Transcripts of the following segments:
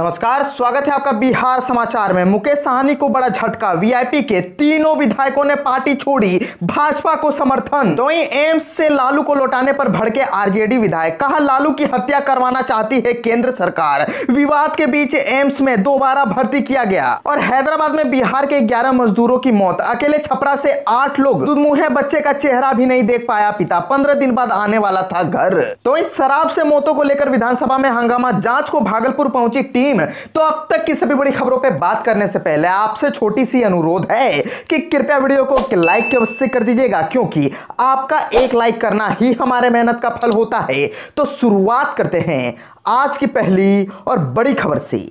नमस्कार, स्वागत है आपका बिहार समाचार में। मुकेश साहनी को बड़ा झटका, वीआईपी के तीनों विधायकों ने पार्टी छोड़ी, भाजपा को समर्थन। तो वहीं एम्स से लालू को लौटाने पर भड़के आरजेडी विधायक, कहा लालू की हत्या करवाना चाहती है केंद्र सरकार। विवाद के बीच एम्स में दोबारा भर्ती किया गया। और हैदराबाद में बिहार के 11 मजदूरों की मौत, अकेले छपरा से 8 लोग, दुधमुहे बच्चे का चेहरा भी नहीं देख पाया पिता, 15 दिन बाद आने वाला था घर। तो इस शराब से मौतों को लेकर विधानसभा में हंगामा, जांच को भागलपुर पहुंची टीम। तो अब तक की सभी बड़ी खबरों पे बात करने से पहले आपसे छोटी सी अनुरोध है कि कृपया वीडियो को लाइक अवश्य कर दीजिएगा, क्योंकि आपका एक लाइक करना ही हमारे मेहनत का फल होता है। तो शुरुआत करते हैं आज की पहली और बड़ी खबर से।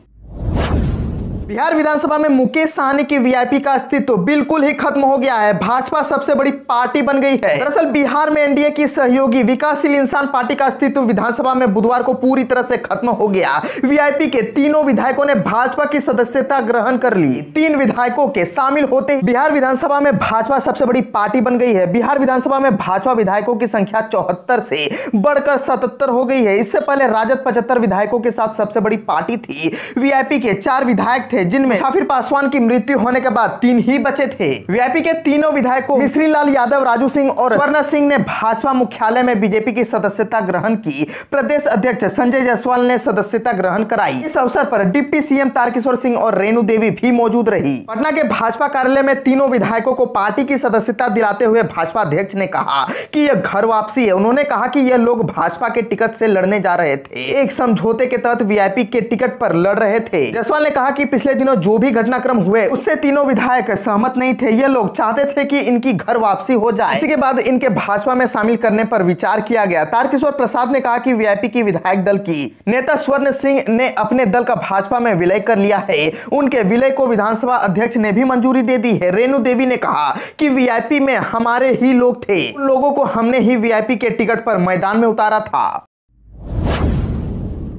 बिहार विधानसभा में मुकेश साहनी की वीआईपी का अस्तित्व बिल्कुल ही खत्म हो गया है। भाजपा सबसे बड़ी पार्टी बन गई है। दरअसल बिहार में एनडीए की सहयोगी विकासशील इंसान पार्टी का अस्तित्व विधानसभा में बुधवार को पूरी तरह से खत्म हो गया। वीआईपी के तीनों विधायकों ने भाजपा की सदस्यता ग्रहण कर ली। 3 विधायकों के शामिल होते बिहार विधानसभा में भाजपा सबसे बड़ी पार्टी बन गई है। बिहार विधानसभा में भाजपा विधायकों की संख्या 74 से बढ़कर 77 हो गई है। इससे पहले राजद 75 विधायकों के साथ सबसे बड़ी पार्टी थी। वीआईपी के 4 विधायक थे, जिनमें मुसाफिर पासवान की मृत्यु होने के बाद 3 ही बचे थे। वीआईपी के तीनों विधायकों मिश्री लाल यादव, राजू सिंह और स्वर्ण सिंह ने भाजपा मुख्यालय में बीजेपी की सदस्यता ग्रहण की। प्रदेश अध्यक्ष संजय जायसवाल ने सदस्यता ग्रहण कराई। इस अवसर पर डिप्टी सीएम तारकिशोर सिंह और रेणु देवी भी मौजूद रही। पटना के भाजपा कार्यालय में तीनों विधायकों को पार्टी की सदस्यता दिलाते हुए भाजपा अध्यक्ष ने कहा कि यह घर वापसी है। उन्होंने कहा कि यह लोग भाजपा के टिकट से लड़ने जा रहे थे, एक समझौते के तहत वीआईपी के टिकट पर लड़ रहे थे। जायसवाल ने कहा कि पिछले दिनों जो भी घटनाक्रम हुए उससे तीनों विधायक सहमत नहीं थे। ये लोग चाहते थे कि इनकी घर वापसी हो जाए। इसी के बाद इनके भाजपा में शामिल करने पर विचार किया गया। तारकिशोर प्रसाद ने कहा कि वीआईपी की विधायक दल की नेता स्वर्ण सिंह ने अपने दल का भाजपा में विलय कर लिया है। उनके विलय को विधानसभा अध्यक्ष ने भी मंजूरी दे दी है। रेणु देवी ने कहा कि वीआईपी में हमारे ही लोग थे, उन लोगों को हमने ही वीआईपी के टिकट पर मैदान में उतारा था।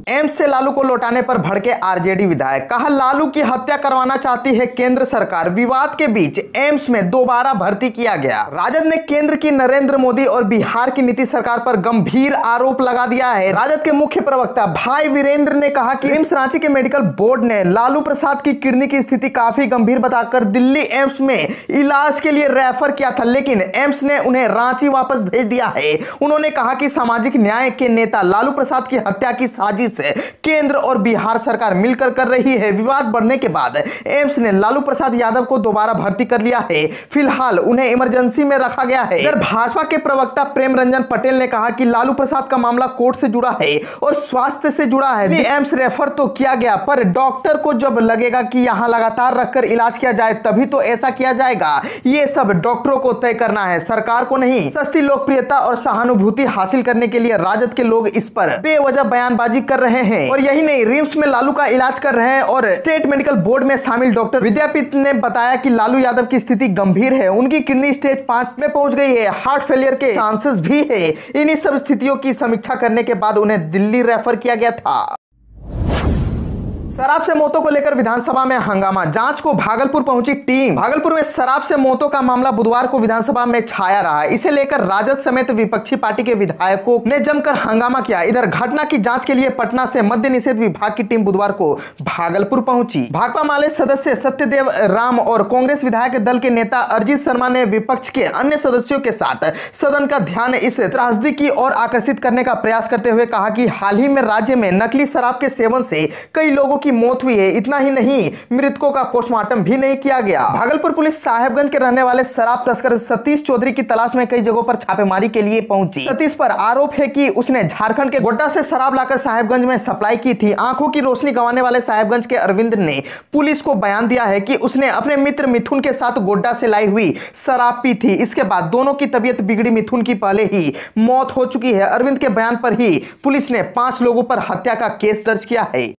एम्स से लालू को लौटाने पर भड़के आरजेडी विधायक, कहा लालू की हत्या करवाना चाहती है केंद्र सरकार। विवाद के बीच एम्स में दोबारा भर्ती किया गया। राजद ने केंद्र की नरेंद्र मोदी और बिहार की नीतीश सरकार पर गंभीर आरोप लगा दिया है। राजद के मुख्य प्रवक्ता भाई वीरेंद्र ने कहा कि एम्स रांची के मेडिकल बोर्ड ने लालू प्रसाद की किडनी की स्थिति काफी गंभीर बताकर दिल्ली एम्स में इलाज के लिए रेफर किया था, लेकिन एम्स ने उन्हें रांची वापस भेज दिया है। उन्होंने कहा कि सामाजिक न्याय के नेता लालू प्रसाद की हत्या की साजिश केंद्र और बिहार सरकार मिलकर कर रही है। विवाद बढ़ने के बाद एम्स ने लालू प्रसाद यादव को दोबारा भर्ती कर लिया है। फिलहाल उन्हें इमरजेंसी में रखा गया है। इधर भाजपा के प्रवक्ता प्रेम रंजन पटेल ने कहा कि लालू प्रसाद का मामला कोर्ट से जुड़ा है और स्वास्थ्य से जुड़ा है। एम्स रेफर तो किया गया, पर डॉक्टर को जब लगेगा कि यहां लगातार रखकर इलाज किया जाए तभी तो ऐसा किया जाएगा। ये सब डॉक्टरों को तय करना है, सरकार को नहीं। सस्ती लोकप्रियता और सहानुभूति हासिल करने के लिए राजद के लोग इस पर बेवजह बयानबाजी कर रहे हैं। और यही नहीं, रिम्स में लालू का इलाज कर रहे हैं। और स्टेट मेडिकल बोर्ड में शामिल डॉक्टर विद्यापीठ ने बताया कि लालू यादव की स्थिति गंभीर है। उनकी किडनी स्टेज 5 में पहुंच गई है, हार्ट फेलियर के चांसेस भी है। इन्हीं सब स्थितियों की समीक्षा करने के बाद उन्हें दिल्ली रेफर किया गया था। शराब से मौतों को लेकर विधानसभा में हंगामा, जांच को भागलपुर पहुंची टीम। भागलपुर में शराब से मौतों का मामला बुधवार को विधानसभा में छाया रहा। इसे लेकर राजद समेत विपक्षी पार्टी के विधायकों ने जमकर हंगामा किया। इधर घटना की जांच के लिए पटना से मद्य निषेध विभाग की टीम बुधवार को भागलपुर पहुंची। भाकपा माले सदस्य सत्यदेव राम और कांग्रेस विधायक दल के नेता अरिजीत शर्मा ने विपक्ष के अन्य सदस्यों के साथ सदन का ध्यान इस त्रासदी की ओर आकर्षित करने का प्रयास करते हुए कहा कि हाल ही में राज्य में नकली शराब के सेवन से कई लोगों की मौत हुई है। इतना ही नहीं, मृतकों का पोस्टमार्टम भी नहीं किया गया। भागलपुर पुलिस साहेबगंज के रहने वाले शराब तस्कर सतीश चौधरी की तलाश में कई जगहों पर छापेमारी के लिए पहुंची। सतीश पर आरोप है कि उसने झारखंड के गोड्डा से शराब लाकर साहेबगंज में सप्लाई की थी। आंखों की रोशनी गंवाने वाले साहेबगंज के अरविंद ने पुलिस को बयान दिया है कि उसने अपने मित्र मिथुन के साथ गोड्डा से लाई हुई शराब पी थी। इसके बाद दोनों की तबीयत बिगड़ी। मिथुन की पहले ही मौत हो चुकी है। अरविंद के बयान पर ही पुलिस ने 5 लोगों पर हत्या का केस दर्ज किया है।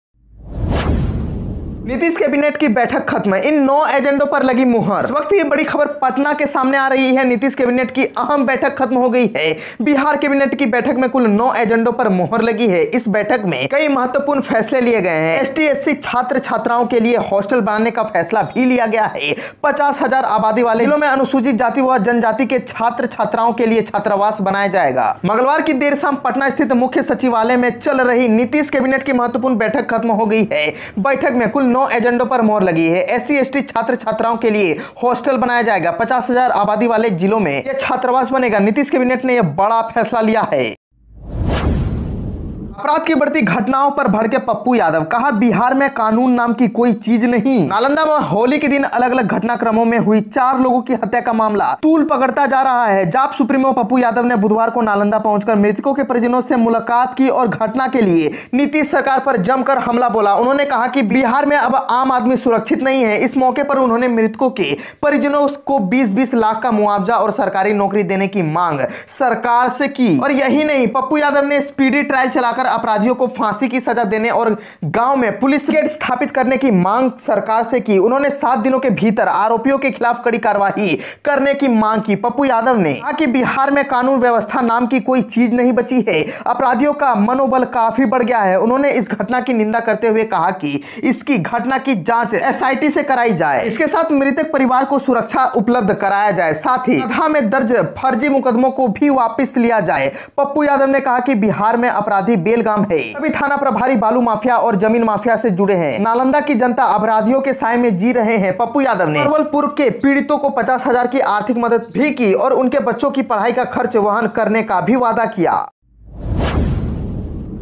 नीतीश कैबिनेट की बैठक खत्म, इन 9 एजेंडों पर लगी मुहर। इस वक्त ये बड़ी खबर पटना के सामने आ रही है। नीतीश कैबिनेट की अहम बैठक खत्म हो गई है। बिहार कैबिनेट की बैठक में कुल 9 एजेंडों पर मुहर लगी है। इस बैठक में कई महत्वपूर्ण फैसले लिए गए हैं। एसटी एससी छात्र छात्राओं के लिए हॉस्टल बनाने का फैसला भी लिया गया है। 50,000 आबादी वाले जिलों में अनुसूचित जाति व जनजाति के छात्र छात्राओं के लिए छात्रावास बनाया जाएगा। मंगलवार की देर शाम पटना स्थित मुख्य सचिवालय में चल रही नीतीश कैबिनेट की महत्वपूर्ण बैठक खत्म हो गई है। बैठक में कुल 9 एजेंडों पर मोहर लगी है। एससी एसटी छात्र छात्राओं के लिए हॉस्टल बनाया जाएगा। 50,000 आबादी वाले जिलों में यह छात्रावास बनेगा। नीतीश कैबिनेट ने यह बड़ा फैसला लिया है। अपराध की बढ़ती घटनाओं पर भड़के पप्पू यादव, कहा बिहार में कानून नाम की कोई चीज नहीं। नालंदा में होली के दिन अलग अलग घटनाक्रमों में हुई 4 लोगों की हत्या का मामला तूल पकड़ता जा रहा है। जाप सुप्रीमो पप्पू यादव ने बुधवार को नालंदा पहुंचकर मृतकों के परिजनों से मुलाकात की और घटना के लिए नीतीश सरकार पर जमकर हमला बोला। उन्होंने कहा कि बिहार में अब आम आदमी सुरक्षित नहीं है। इस मौके पर उन्होंने मृतकों के परिजनों को 20-20 लाख का मुआवजा और सरकारी नौकरी देने की मांग सरकार से की। और यही नहीं, पप्पू यादव ने स्पीडी ट्रायल चलाकर अपराधियों को फांसी की सजा देने और गांव में पुलिस गेट स्थापित करने की मांग सरकार से की। उन्होंने 7 दिनों के भीतर आरोपियों के खिलाफ कड़ी कार्रवाई करने की मांग की। पप्पू यादव ने कहा कि बिहार में कानून व्यवस्था नाम की कोई चीज नहीं बची है। अपराधियों का मनोबल काफी बढ़ गया है। उन्होंने इस घटना की निंदा करते हुए कहा कि इसकी घटना की जांच एसआईटी से कराई जाए। इसके साथ मृतक परिवार को सुरक्षा उपलब्ध कराया जाए। साथ ही सभा में दर्ज फर्जी मुकदमों को भी वापस लिया जाए। पप्पू यादव ने कहा कि बिहार में अपराधी बेलगाम है। सभी थाना प्रभारी बालू माफिया और जमीन माफिया से जुड़े हैं। नालंदा की जनता अपराधियों के साए में जी रहे हैं। पप्पू यादव ने अरवलपुर के पीड़ितों को 50,000 की आर्थिक मदद भी की और उनके बच्चों की पढ़ाई का खर्च वहन करने का भी वादा किया।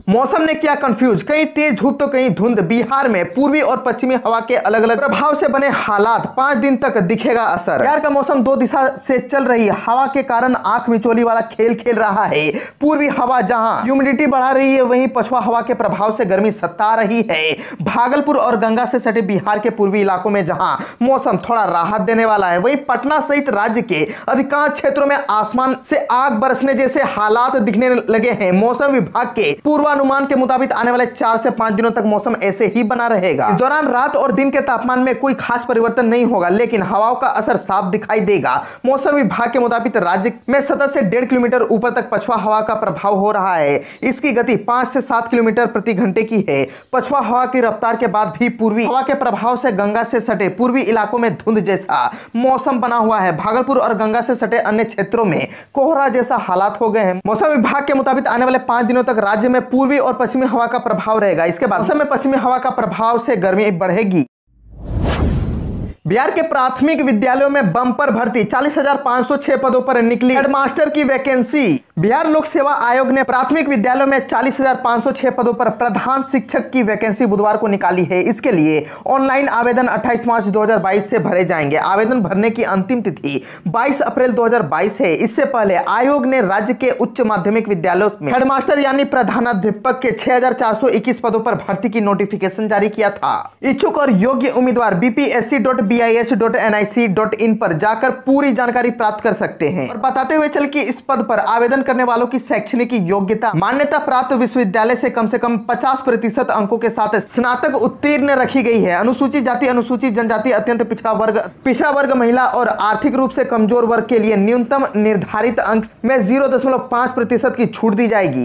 मौसम ने किया कंफ्यूज, कहीं तेज धूप तो कहीं धुंध। बिहार में पूर्वी और पश्चिमी हवा के अलग अलग प्रभाव से बने हालात, 5 दिन तक दिखेगा असर। बिहार का मौसम 2 दिशा से चल रही हवा के कारण आंख मिचोली वाला खेल खेल रहा है। पूर्वी हवा जहां ह्यूमिडिटी बढ़ा रही है, वहीं पछुआ हवा के प्रभाव से गर्मी सता रही है। भागलपुर और गंगा से सटे बिहार के पूर्वी इलाकों में जहां मौसम थोड़ा राहत देने वाला है, वहीं पटना सहित राज्य के अधिकांश क्षेत्रों में आसमान से आग बरसने जैसे हालात दिखने लगे हैं। मौसम विभाग के पूर्वानुमान के मुताबिक आने वाले 4 से 5 दिनों तक मौसम ऐसे ही बना रहेगा। इस दौरान रात और दिन के तापमान में कोई खास परिवर्तन नहीं होगा, लेकिन हवाओं का असर साफ दिखाई देगा। मौसम विभाग के मुताबिक राज्य में सतह से 1.5 किलोमीटर ऊपर तक पछुआ हवा का प्रभाव हो रहा है। इसकी गति 5 से 7 किलोमीटर प्रति घंटे की है। पछुआ हवा की रफ्तार के बाद भी पूर्वी हवा के प्रभाव से गंगा से सटे पूर्वी इलाकों में धुंध जैसा मौसम बना हुआ है। भागलपुर और गंगा से सटे अन्य क्षेत्रों में कोहरा जैसा हालात हो गए हैं। मौसम विभाग के मुताबिक आने वाले 5 दिनों तक राज्य में पूर्वी और पश्चिमी हवा का प्रभाव रहेगा। इसके बाद मौसम में पश्चिमी हवा का प्रभाव से गर्मी बढ़ेगी। बिहार के प्राथमिक विद्यालयों में बम्पर भर्ती, 40,506 पदों पर निकली हेडमास्टर की वैकेंसी। बिहार लोक सेवा आयोग ने प्राथमिक विद्यालयों में 40,506 पदों पर प्रधान शिक्षक की वैकेंसी बुधवार को निकाली है। इसके लिए ऑनलाइन आवेदन 28 मार्च 2022 से भरे जाएंगे। आवेदन भरने की अंतिम तिथि 22 अप्रैल 2022 है। इससे पहले आयोग ने राज्य के उच्च माध्यमिक विद्यालयों में हेडमास्टर यानी प्रधानाध्यापक के 6,421 पदों पर भर्ती की नोटिफिकेशन जारी किया था। इच्छुक और योग्य उम्मीदवार bpsc.bis.nic.in पर जाकर पूरी जानकारी प्राप्त कर सकते हैं। और बताते हुए चल कि इस पद पर आवेदन करने वालों की शैक्षणिक योग्यता मान्यता प्राप्त विश्वविद्यालय से कम 50% अंकों के साथ स्नातक उत्तीर्ण रखी गई है। अनुसूचित जाति, अनुसूचित जनजाति, अत्यंत पिछड़ा वर्ग, महिला और आर्थिक रूप से कमजोर वर्ग के लिए न्यूनतम निर्धारित अंक में 0.5% की छूट दी जाएगी।